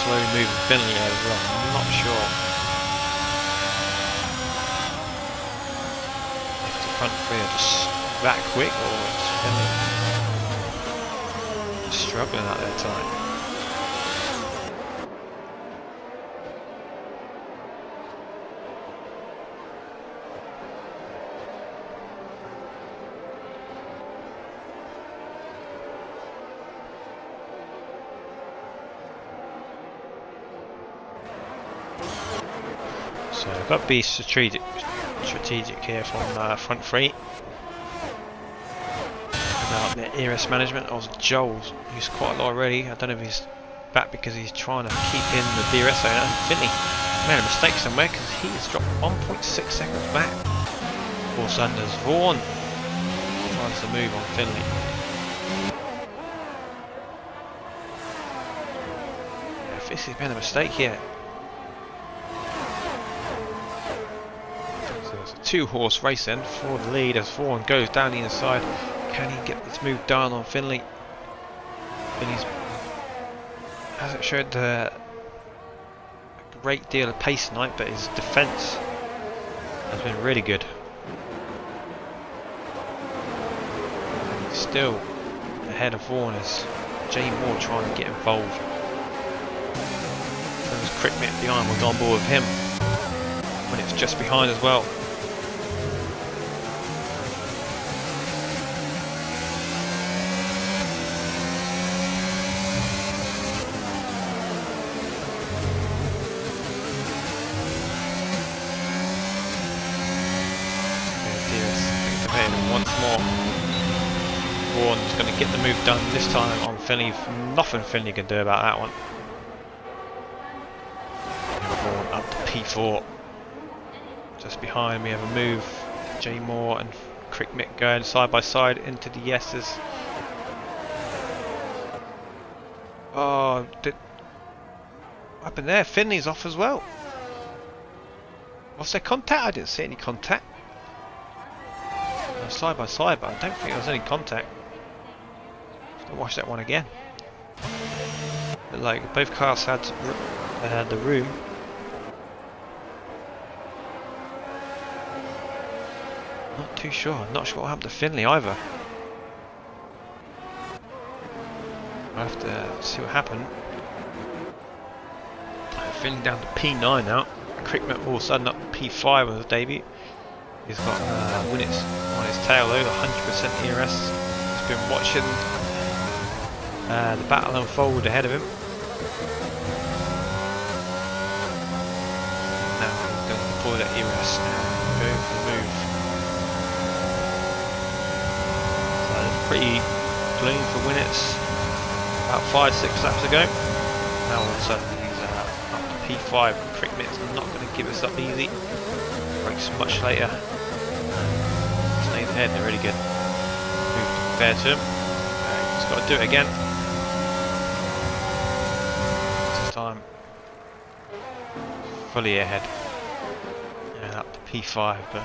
A: slowly moving Finley over, I'm not sure if the front three are just that quick or it's Finley struggling at that time. So I've got to be strategic here from front three. About the ERS management. Also Joel's used quite a lot already. I don't know if he's back because he's trying to keep in the DRS zone. And Finley made a mistake somewhere because he has dropped 1.6 seconds back. For Sanders, Vaughan tries to move on Finley. If this has been a mistake here. So it's a 2-horse race then for the lead as Vaughan goes down the inside. Can he get this move done on Finley? Finley's hasn't showed a great deal of pace tonight, but his defence has been really good. He's still ahead of Vaughan as Jay Moore trying to get involved. There was Crickmit behind, was on board with him when it's just behind as well. Once more, Vaughan's going to get the move done this time on Finley. Nothing Finley can do about that one. Vaughan up to P4. Just behind we have a move. Jay Moore and Crickmit going side by side into the yeses. Oh, what happened there? Finley's off as well. Was there contact? I didn't see any contact. Side by side, but I don't think there was any contact. I'll watch that one again. But like both cars had the room. Not too sure. I'm not sure what happened to Finley either. I'll have to see what happened. Finley down to P9 now. Crickmit all of a sudden up to P5 on his debut. He's got Winnets on his tail though, 100% ERS. He's been watching the battle unfold ahead of him. Now he's going to deploy that ERS and go for the move. So it's pretty clean for Winnets about 5-6 laps ago. Now all of a sudden he's up to P5. Crickmit's not going to give us up easy. Brakes much later. Staying ahead, they're really good. Move fair to him. He's got to do it again. This time, fully ahead. And up to P5, but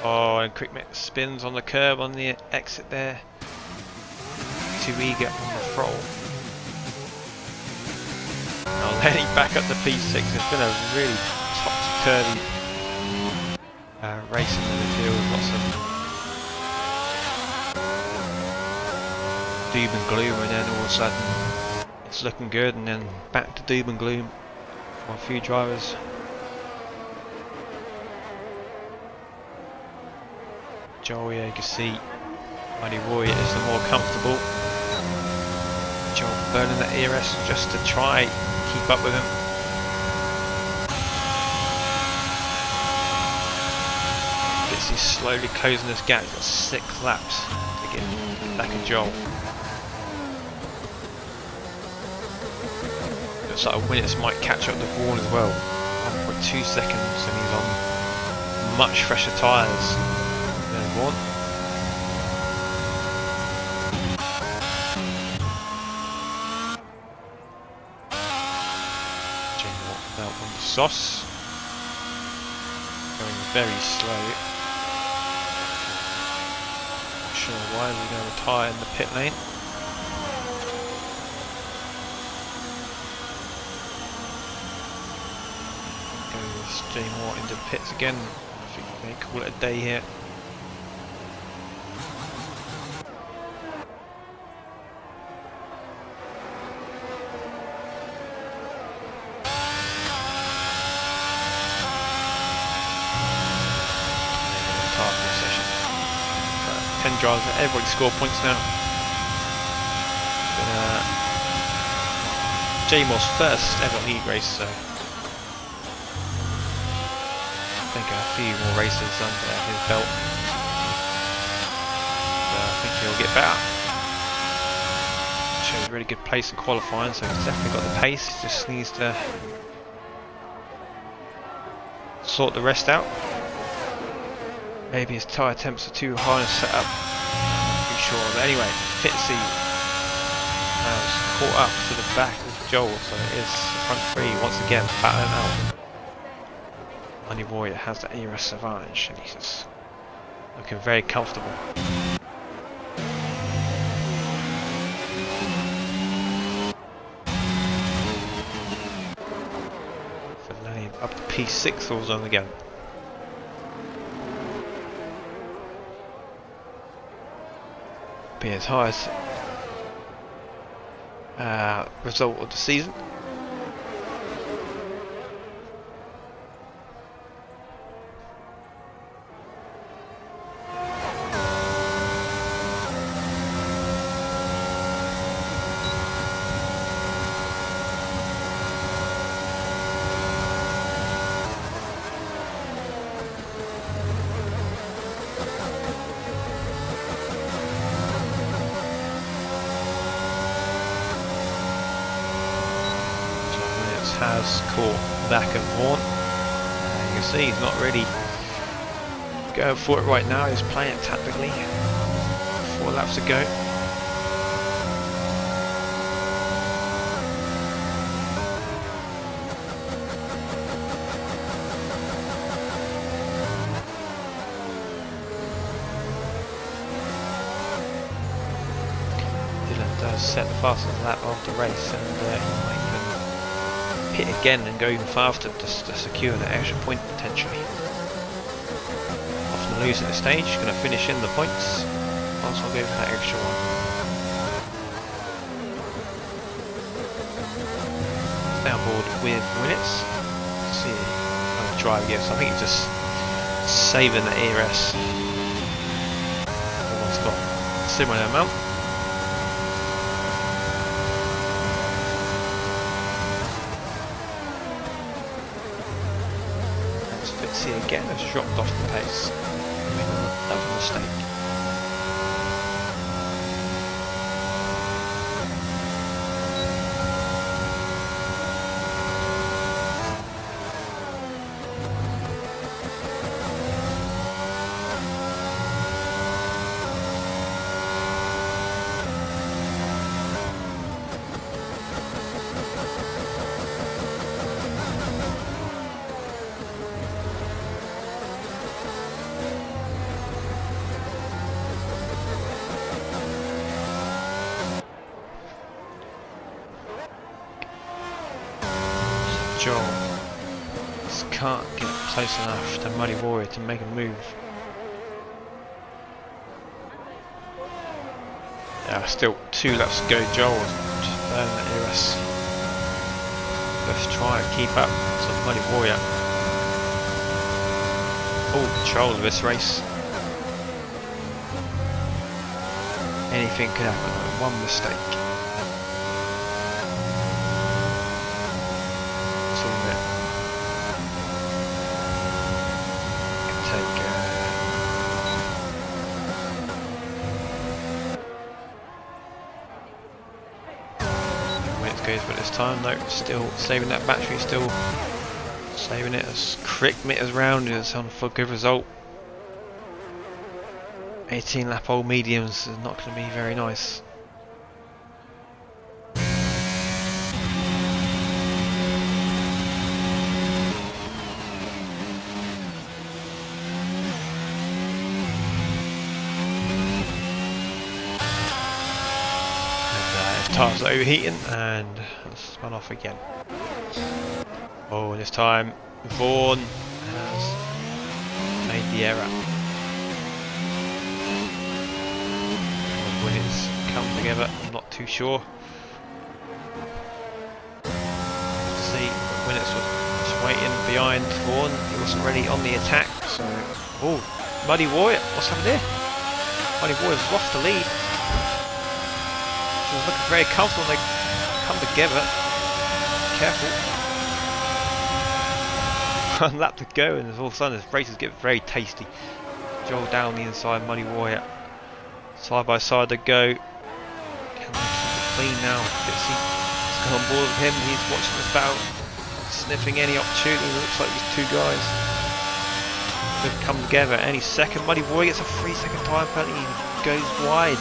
A: oh, and Crickmit spins on the curb on the exit there. Too eager on the throttle. Now letting back up to P6. It's been a really topsy-turvy racing in the field, lots of doom and gloom, and then all of a sudden it's looking good, and then back to doom and gloom for a few drivers. Joel, yeah, you can see Mighty Warrior is the more comfortable. Joel burning that ERS just to try keep up with him. He's slowly closing this gap. He's got 6 laps to get back at Joel. Looks like Winnets might catch up to Vaughan as well. 1.2 seconds, and he's on much fresher tyres than Vaughan. Jamie Belt on the sauce. Going very slow. Sure why we're going to retire in the pit lane. Goes Jay Moore into the pits again. I think we may call it a day here. Drivers, everybody score points now. Jay Moore's first ever league race, so think a few more races under his belt. So I think he'll get better. Showed a really good pace in qualifying, so he's definitely got the pace. He just needs to sort the rest out. Maybe his tyre temps are too high and set up. I'm not too sure. But anyway, Fitzy has caught up to the back of Joel, so it is front three once again battling out. Money Warrior has the ERS advantage, and he's just looking very comfortable. Up to P6 all zone again. Be his highest result of the season. Has caught back and Vaughan. You can see he's not really going for it right now, he's playing it tactically. 4 laps to go. Dylan does set the fastest lap of the race, and he might hit again and go even faster just to secure that extra point potentially. Often lose at this stage, going to finish in the points. Also go for that extra one. Stay on board with Winnets. See how the drive gives. I think he's just saving the ERS. Everyone's got a similar amount. See again has dropped off the pace. Made another mistake. Joel just can't get close enough to Muddy Warrior to make a move. Yeah, still 2 laps to go. Joel just burning the ERS. Let's try and keep up to Muddy Warrior. Full control of this race. Anything could happen, one mistake. But this time, no, still saving that battery, still saving it as correct meters round is on for a good result. 18 lap old mediums is not going to be very nice. Tyres are overheating and spun off again. Oh, this time Vaughan has made the error. When it's come together, I'm not too sure. See, when it's just waiting behind Vaughan, he wasn't really on the attack. So, oh, Muddy Warrior, what's happened there? Muddy Warrior's lost the lead. Looking very comfortable when they come together. Careful. one lap to go, and all of a sudden this races get very tasty. Joel down the inside, Muddy Warrior side by side to go. Can they keep it clean now? Fitzy has come on board with him. He's watching this battle, sniffing any opportunity. Looks like these two guys could come together any second. Muddy Warrior gets a 3-second time penalty. He goes wide.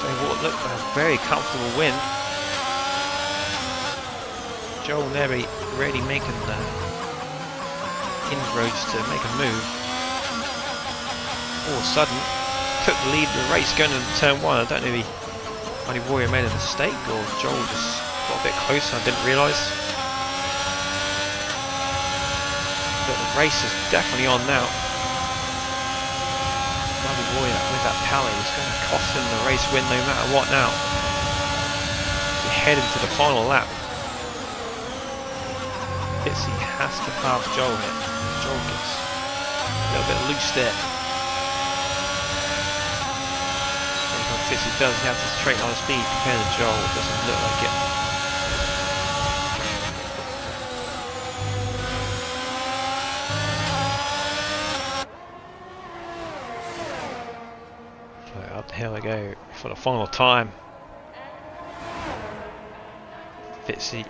A: So what looked like a very comfortable win. Joel Neri really making the inroads to make a move. All of a sudden, took the lead of the race going into turn 1. I don't know if Muddy Warrior made a mistake or Joel just got a bit closer. I didn't realise. But the race is definitely on now. Muddy Warrior with that power is going to cost him the race win no matter what now. He headed to the final lap. Fitzy has to pass Joel here. Joel gets a little bit loose there. What Fitzy does, he has a straight line of speed compared to Joel. It doesn't look like it. So up the hill I go for the final time. Fitzy.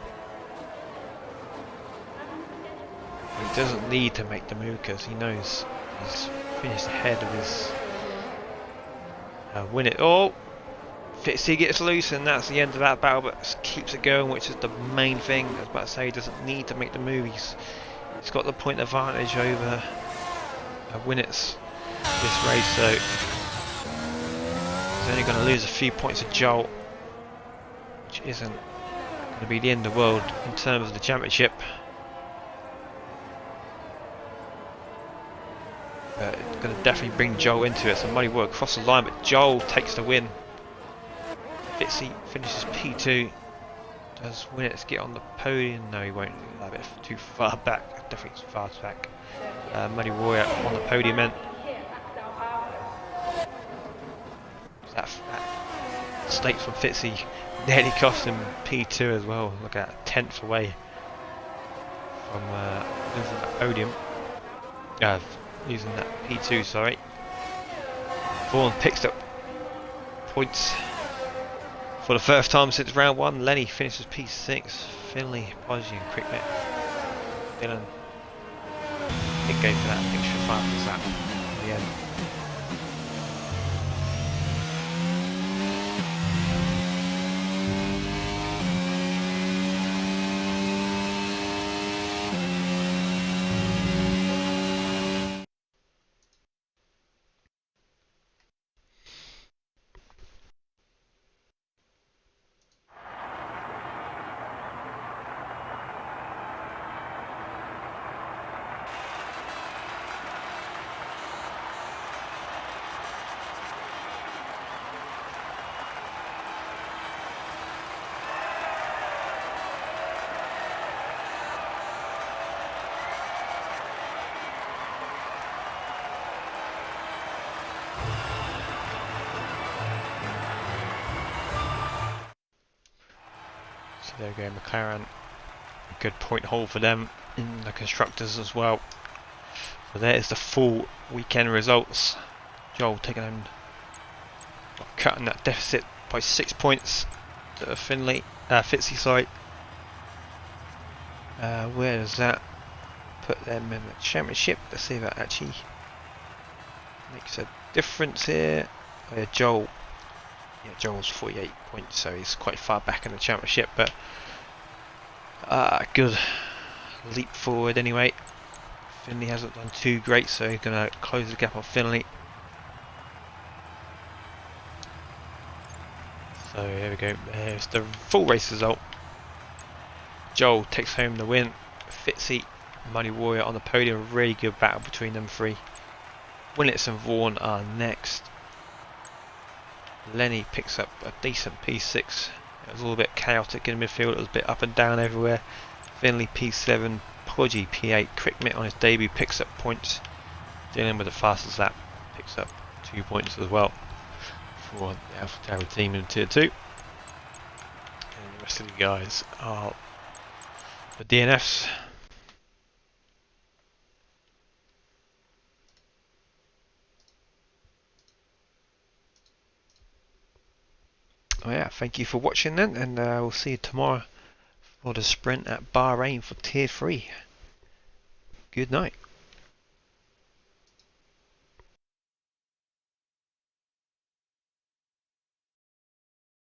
A: He doesn't need to make the move because he knows he's finished ahead of his win it. Oh, Fitzy gets loose and that's the end of that battle, but keeps it going, which is the main thing. I was about to say, he doesn't need to make the move. He's got the point advantage over Winnett's this race, so he's only going to lose a few points to Joel, which isn't going to be the end of the world in terms of the championship. It's going to definitely bring Joel into it. So Muddy Warrior across the line, but Joel takes the win. Fitzy finishes P2. Does Winnett get on the podium? No, he won't. A bit too far back. Definitely too far back. Muddy Warrior on the podium then. That mistake from Fitzy nearly cost him P2 as well. Look at that, 10th away from losing that podium. Using that P2, sorry. Vaughan picks up points for the first time since round 1. Lenny finishes P6. Finley, Podgy and Cricknet. Dylan didn't go for that. I think Shafat was that in the end. So there we go, McLaren, a good point haul for them in the constructors as well. So there is the full weekend results. Joel taking home, cutting that deficit by 6 points to Fitzy, sorry. Where does that put them in the championship? Let's see if that actually makes a difference here. Oh, yeah, Joel's 48 points, so he's quite far back in the championship, but good leap forward anyway. Finley hasn't done too great, so he's going to close the gap on Finley. So here we go, there's the full race result. Joel takes home the win. Fitzy, Muddy Warrior on the podium, really good battle between them three. Winnett and Vaughan are next. Lenny picks up a decent P6. It was a little bit chaotic in midfield, it was a bit up and down everywhere. Finley P7, Podgy P8, Crickmet on his debut picks up points. Dealing with the fastest lap, picks up 2 points as well for the AlphaTauri team in Tier 2. And the rest of the guys are the DNFs. yeah, thank you for watching then, and we'll see you tomorrow for the sprint at Bahrain for Tier 3. Good night.